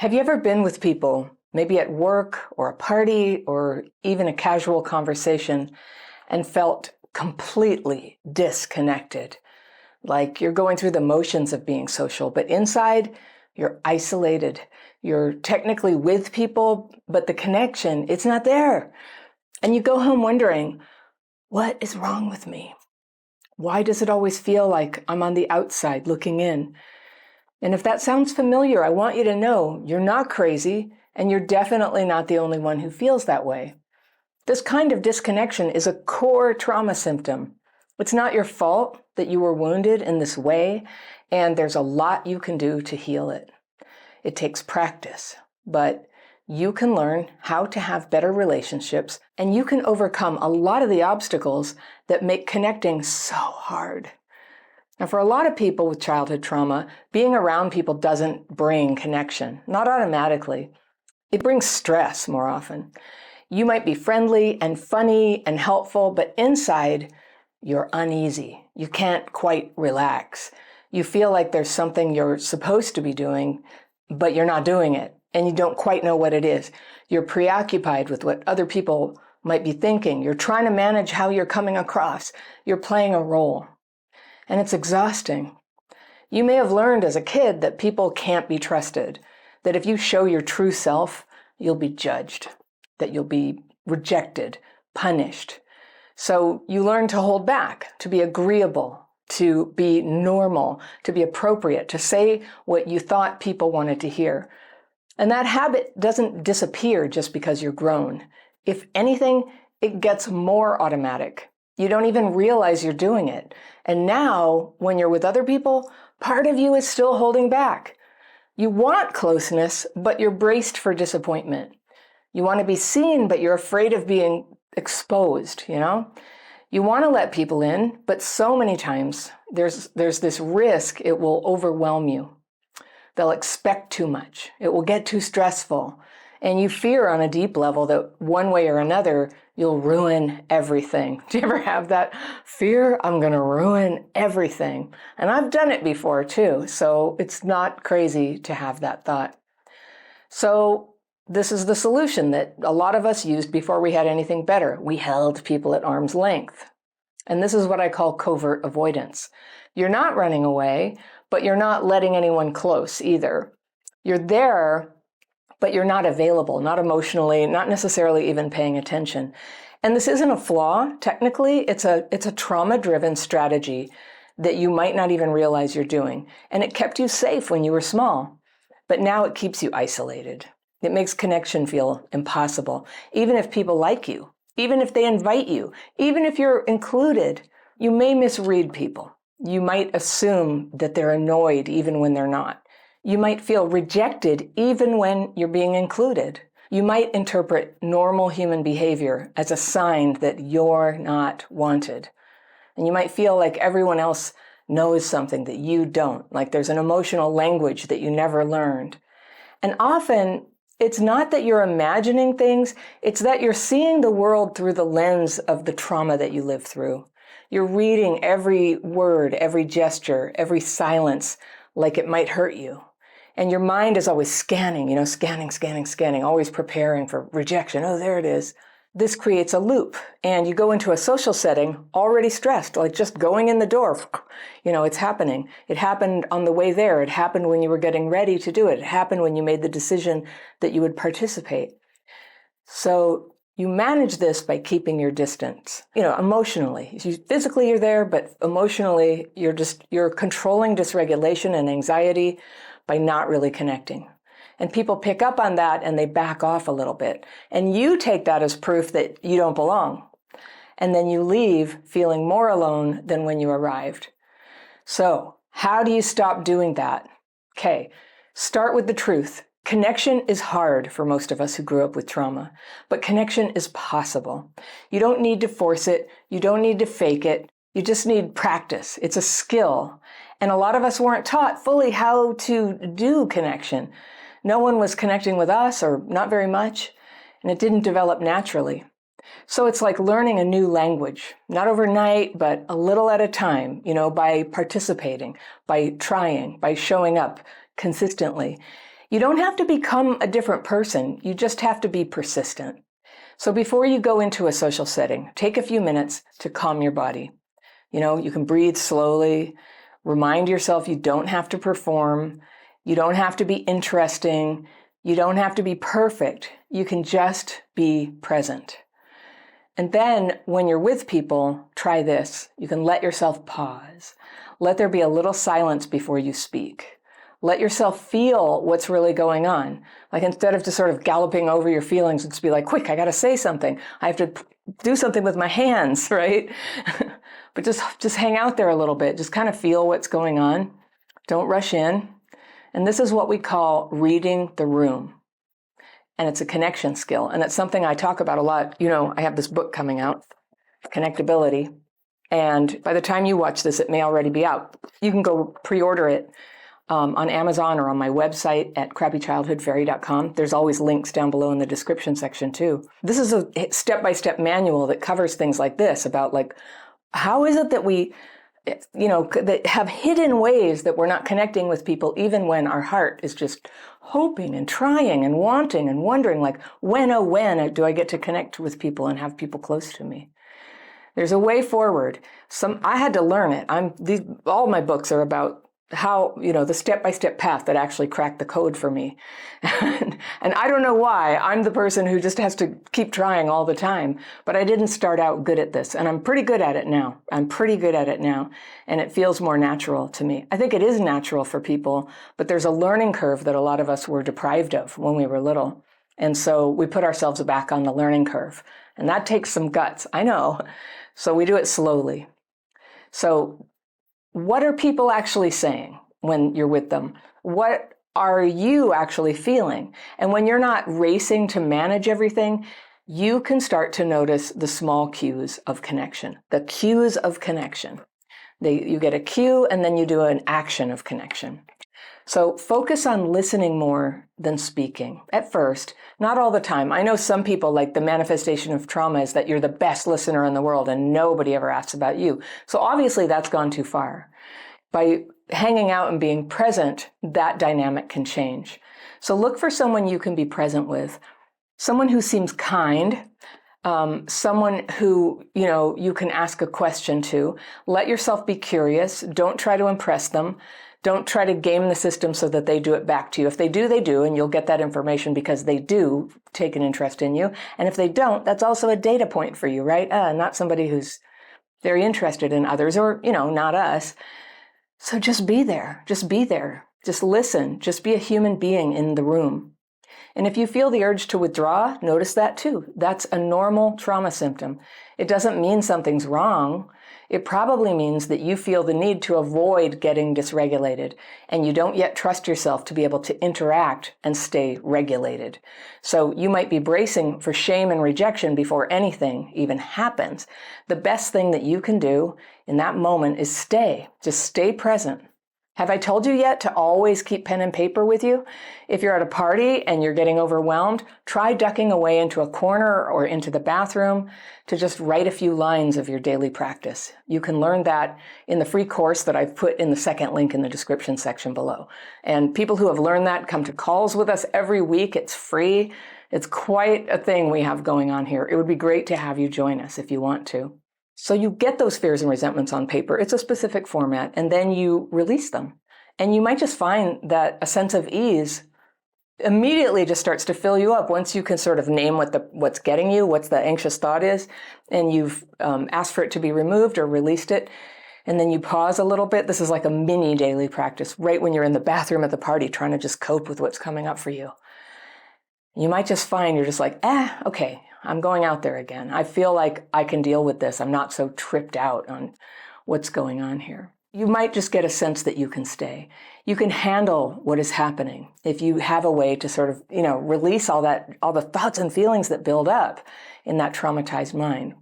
Have you ever been with people, maybe at work or a party or even a casual conversation, and felt completely disconnected? Like you're going through the motions of being social, but inside you're isolated. You're technically with people, but the connection, it's not there. And you go home wondering, what is wrong with me? Why does it always feel like I'm on the outside looking in? And if that sounds familiar, I want you to know you're not crazy, and you're definitely not the only one who feels that way. This kind of disconnection is a core trauma symptom. It's not your fault that you were wounded in this way, and there's a lot you can do to heal it. It takes practice, but you can learn how to have better relationships, and you can overcome a lot of the obstacles that make connecting so hard. Now, for a lot of people with childhood trauma, being around people doesn't bring connection, not automatically. It brings stress more often. You might be friendly and funny and helpful, but inside, you're uneasy. You can't quite relax. You feel like there's something you're supposed to be doing, but you're not doing it, and you don't quite know what it is. You're preoccupied with what other people might be thinking. You're trying to manage how you're coming across. You're playing a role. And it's exhausting. You may have learned as a kid that people can't be trusted, that if you show your true self, you'll be judged, that you'll be rejected, punished. So you learn to hold back, to be agreeable, to be normal, to be appropriate, to say what you thought people wanted to hear. And that habit doesn't disappear just because you're grown. If anything, it gets more automatic. You don't even realize you're doing it. And now, when you're with other people, part of you is still holding back. You want closeness, but you're braced for disappointment. You want to be seen, but you're afraid of being exposed, You want to let people in, but so many times there's this risk it will overwhelm you. They'll expect too much. It will get too stressful. And you fear on a deep level that one way or another, you'll ruin everything. Do you ever have that fear? I'm going to ruin everything. And I've done it before too, so it's not crazy to have that thought. So this is the solution that a lot of us used before we had anything better. We held people at arm's length. And this is what I call covert avoidance. You're not running away, but you're not letting anyone close either. You're there, but you're not available, not emotionally, not necessarily even paying attention. And this isn't a flaw, technically. It's a trauma-driven strategy that you might not even realize you're doing. And it kept you safe when you were small, but now it keeps you isolated. It makes connection feel impossible, even if people like you, even if they invite you, even if you're included. You may misread people. You might assume that they're annoyed even when they're not. You might feel rejected even when you're being included. You might interpret normal human behavior as a sign that you're not wanted. And you might feel like everyone else knows something that you don't, like there's an emotional language that you never learned. And often, it's not that you're imagining things, it's that you're seeing the world through the lens of the trauma that you lived through. You're reading every word, every gesture, every silence like it might hurt you. And your mind is always scanning, scanning, always preparing for rejection. Oh, there it is. This creates a loop. And you go into a social setting already stressed, like just going in the door. It's happening. It happened on the way there. It happened when you were getting ready to do it. It happened when you made the decision that you would participate. So you manage this by keeping your distance, emotionally. Physically you're there, but emotionally you're controlling dysregulation and anxiety by not really connecting. And people pick up on that and they back off a little bit. And you take that as proof that you don't belong. And then you leave feeling more alone than when you arrived. So how do you stop doing that? Okay, start with the truth. Connection is hard for most of us who grew up with trauma, but connection is possible. You don't need to force it. You don't need to fake it. You just need practice. It's a skill. And a lot of us weren't taught fully how to do connection. No one was connecting with us, or not very much, and it didn't develop naturally. So it's like learning a new language, not overnight, but a little at a time, by participating, by trying, by showing up consistently. You don't have to become a different person. You just have to be persistent. So before you go into a social setting, take a few minutes to calm your body. You can breathe slowly. Remind yourself you don't have to perform. You don't have to be interesting. You don't have to be perfect. You can just be present. And then when you're with people, try this. You can let yourself pause. Let there be a little silence before you speak. Let yourself feel what's really going on. Like instead of just sort of galloping over your feelings, just be like, quick, I got to say something. I have to do something with my hands, right? But just hang out there a little bit. Just kind of feel what's going on. Don't rush in. And this is what we call reading the room. And it's a connection skill. And it's something I talk about a lot. I have this book coming out, Connectability. And by the time you watch this, it may already be out. You can go pre-order it on Amazon or on my website at crappychildhoodfairy.com. There's always links down below in the description section too. This is a step-by-step manual that covers things like this about like, how is it that we, that have hidden ways that we're not connecting with people even when our heart is just hoping and trying and wanting and wondering like, when do I get to connect with people and have people close to me? There's a way forward. I had to learn it. All my books are about how, the step-by-step path that actually cracked the code for me. And I don't know why. I'm the person who just has to keep trying all the time. But I didn't start out good at this. And I'm pretty good at it now. And it feels more natural to me. I think it is natural for people, but there's a learning curve that a lot of us were deprived of when we were little. And so we put ourselves back on the learning curve. And that takes some guts, I know. So we do it slowly. So what are people actually saying when you're with them? What are you actually feeling? And when you're not racing to manage everything, you can start to notice the small cues of connection, the cues of connection. You get a cue and then you do an action of connection. So focus on listening more than speaking at first, not all the time. I know some people, like the manifestation of trauma is that you're the best listener in the world and nobody ever asks about you. So obviously that's gone too far. By hanging out and being present, that dynamic can change. So look for someone you can be present with, someone who seems kind, someone who, you can ask a question to. Let yourself be curious. Don't try to impress them. Don't try to game the system so that they do it back to you. If they do, they do, and you'll get that information because they do take an interest in you. And if they don't, that's also a data point for you, right? Not somebody who's very interested in others or, not us. So just be there. Just be there. Just listen. Just be a human being in the room. And if you feel the urge to withdraw, notice that too. That's a normal trauma symptom. It doesn't mean something's wrong. It probably means that you feel the need to avoid getting dysregulated, and you don't yet trust yourself to be able to interact and stay regulated. So you might be bracing for shame and rejection before anything even happens. The best thing that you can do in that moment is stay. Just stay present. Have I told you yet to always keep pen and paper with you? If you're at a party and you're getting overwhelmed, try ducking away into a corner or into the bathroom to just write a few lines of your daily practice. You can learn that in the free course that I've put in the second link in the description section below. And people who have learned that come to calls with us every week. It's free. It's quite a thing we have going on here. It would be great to have you join us if you want to. So you get those fears and resentments on paper. It's a specific format, and then you release them. And you might just find that a sense of ease immediately just starts to fill you up once you can sort of name what's getting you, what's the anxious thought is, and you've asked for it to be removed or released it. And then you pause a little bit. This is like a mini daily practice right when you're in the bathroom at the party trying to just cope with what's coming up for you. You might just find you're just like, okay, I'm going out there again. I feel like I can deal with this. I'm not so tripped out on what's going on here. You might just get a sense that you can stay. You can handle what is happening if you have a way to sort of, release all the thoughts and feelings that build up in that traumatized mind.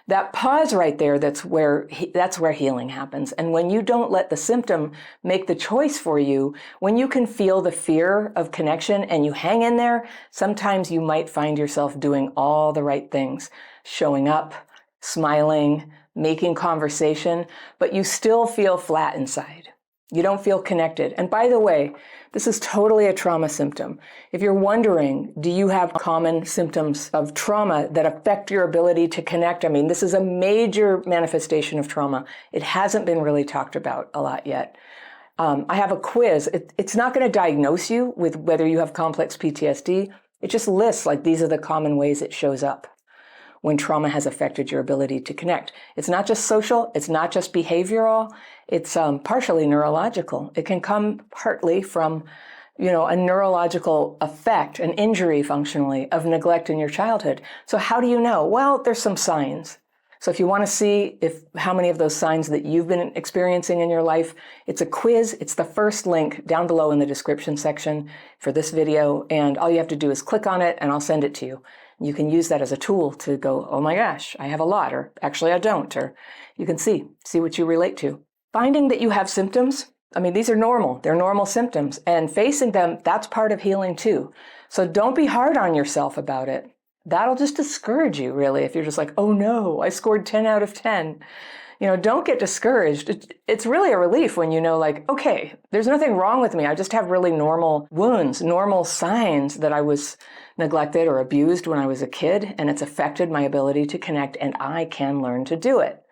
That pause right there, that's where healing happens. And when you don't let the symptom make the choice for you, when you can feel the fear of connection and you hang in there, sometimes you might find yourself doing all the right things, showing up, smiling, making conversation, but you still feel flat inside. You don't feel connected. And by the way, this is totally a trauma symptom. If you're wondering, do you have common symptoms of trauma that affect your ability to connect? I mean, this is a major manifestation of trauma. It hasn't been really talked about a lot yet. I have a quiz. It's not going to diagnose you with whether you have complex PTSD. It just lists like these are the common ways it shows up when trauma has affected your ability to connect. It's not just social. It's not just behavioral. It's partially neurological. It can come partly from, a neurological effect, an injury functionally of neglect in your childhood. So how do you know? Well, there's some signs. So if you want to see how many of those signs that you've been experiencing in your life, it's a quiz. It's the first link down below in the description section for this video. And all you have to do is click on it and I'll send it to you. You can use that as a tool to go, oh my gosh, I have a lot, or actually I don't, or you can see what you relate to. Finding that you have symptoms, I mean, these are normal. They're normal symptoms. And facing them, that's part of healing too. So don't be hard on yourself about it. That'll just discourage you, really, if you're just like, oh no, I scored 10 out of 10. Don't get discouraged. It's really a relief when you know, like, okay, there's nothing wrong with me. I just have really normal wounds, normal signs that I was neglected or abused when I was a kid, and it's affected my ability to connect, and I can learn to do it,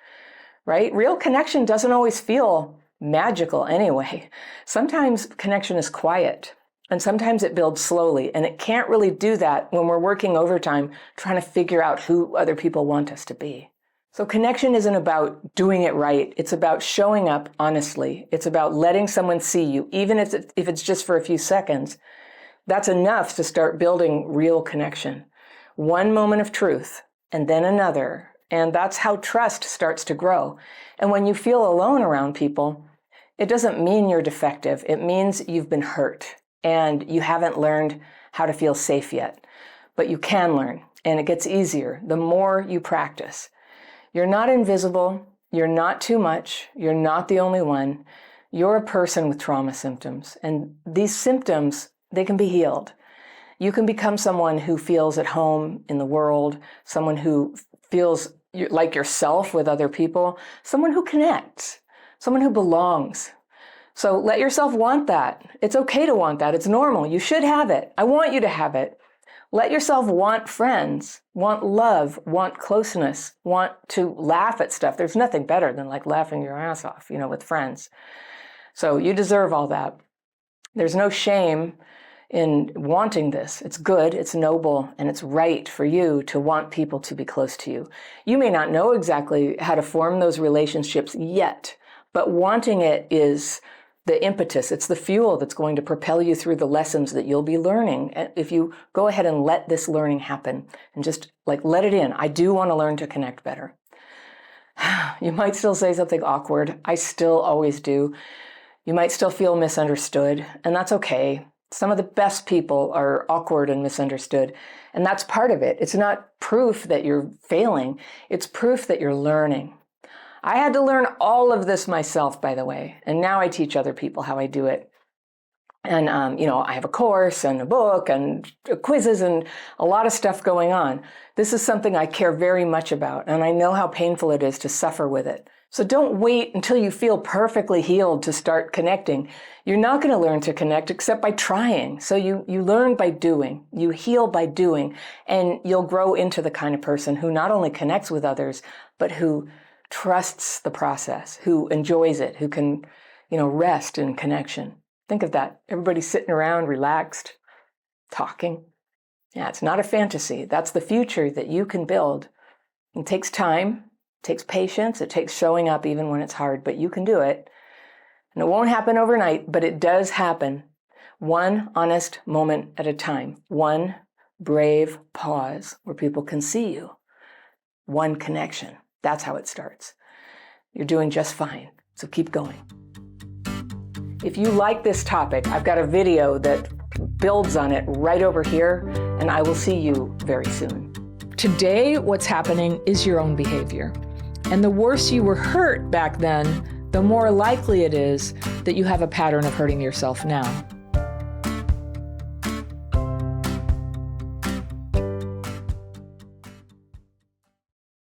right? Real connection doesn't always feel magical anyway. Sometimes connection is quiet. And sometimes it builds slowly, and it can't really do that when we're working overtime trying to figure out who other people want us to be. So connection isn't about doing it right. It's about showing up honestly. It's about letting someone see you, even if it's just for a few seconds. That's enough to start building real connection. One moment of truth, and then another. And that's how trust starts to grow. And when you feel alone around people, it doesn't mean you're defective. It means you've been hurt. And you haven't learned how to feel safe yet, but you can learn, and it gets easier the more you practice. You're not invisible. You're not too much. You're not the only one. You're a person with trauma symptoms, and these symptoms, they can be healed. You can become someone who feels at home in the world, someone who feels like yourself with other people, someone who connects, someone who belongs. So let yourself want that. It's okay to want that. It's normal. You should have it. I want you to have it. Let yourself want friends, want love, want closeness, want to laugh at stuff. There's nothing better than like laughing your ass off, with friends. So you deserve all that. There's no shame in wanting this. It's good, it's noble, and it's right for you to want people to be close to you. You may not know exactly how to form those relationships yet, but wanting it is the impetus. It's the fuel that's going to propel you through the lessons that you'll be learning. If you go ahead and let this learning happen and just let it in. I do want to learn to connect better. You might still say something awkward. I still always do. You might still feel misunderstood, and that's okay. Some of the best people are awkward and misunderstood, and that's part of it. It's not proof that you're failing. It's proof that you're learning. I had to learn all of this myself, by the way, and now I teach other people how I do it. And, I have a course and a book and quizzes and a lot of stuff going on. This is something I care very much about, and I know how painful it is to suffer with it. So don't wait until you feel perfectly healed to start connecting. You're not going to learn to connect except by trying. So you learn by doing, you heal by doing, and you'll grow into the kind of person who not only connects with others, but who trusts the process, who enjoys it, who can, rest in connection. Think of that. Everybody sitting around, relaxed, talking. Yeah, it's not a fantasy. That's the future that you can build. It takes time, it takes patience, it takes showing up even when it's hard, but you can do it. And it won't happen overnight, but it does happen. One honest moment at a time. One brave pause where people can see you. One connection. That's how it starts. You're doing just fine, so keep going. If you like this topic, I've got a video that builds on it right over here, and I will see you very soon. Today, what's happening is your own behavior. And the worse you were hurt back then, the more likely it is that you have a pattern of hurting yourself now.